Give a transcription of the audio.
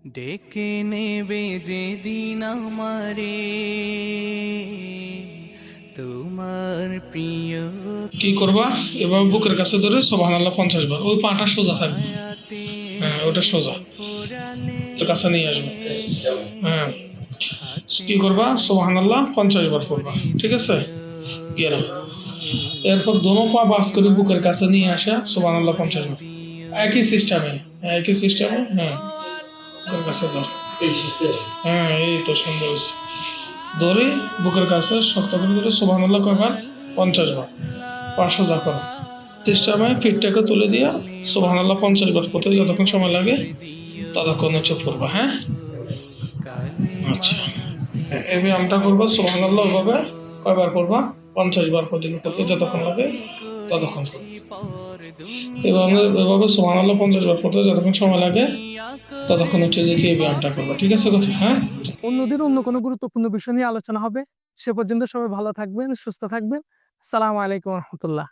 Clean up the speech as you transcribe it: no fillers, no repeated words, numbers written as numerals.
ডেকে নেবে যেদিন আমারে তোমার প্রিয় কি করবা? এবার বুকের কাছে ধরে সুবহানাল্লাহ 50 বার। ওই পাটা সোজা থাকবে। হায়াতে হ্যাঁ, ওটা সোজা। ফোরালে তো কাছে নিয়ে আসবে। হ্যাঁ, কি করবা? সুবহানাল্লাহ 50 বার পড়বা। ঠিক আছে? গেরা। এরপর দোনো পা বাস করে বুকের কাছে নিয়ে আসা সুবহানাল্লাহ 50 বার। একই সিস্টেমে। হ্যাঁ, বুকের কাছে ধর। হ্যাঁ, এই তো সুন্দর হয়েছে। ধরে বুকের কাছে শক্ত করে ধরে সুবহানাল্লাহ কয়বার? 50 বার। পা সোজা করো। সিস্টেমে পিঠটাকে তুলে দিয়া সুবহানাল্লাহ 50 বার করতে যতক্ষণ সময় লাগে ততক্ষণ হচ্ছে পড়বা। হ্যাঁ, আচ্ছা। এই ব্যায়ামটা করবা সুবহানাল্লাহ ওইভাবে কয়বার করবা? 50 বার পর্যন্ত করতে যতক্ষণ লাগে ততক্ষণ করবা। এভাবে সুবহানাল্লাহ 50 বার করতে যতক্ষণ সময় লাগে ততক্ষণ হচ্ছে যে কি এই ব্যায়ামটা করবা। ঠিক আছে কথা? হ্যাঁ। অন্যদিন অন্য কোনো গুরুত্বপূর্ণ বিষয় নিয়ে আলোচনা হবে। সে পর্যন্ত সবাই ভালো থাকবেন, সুস্থ থাকবেন। আসসালামু আলাইকুম রহমতুল্লাহ।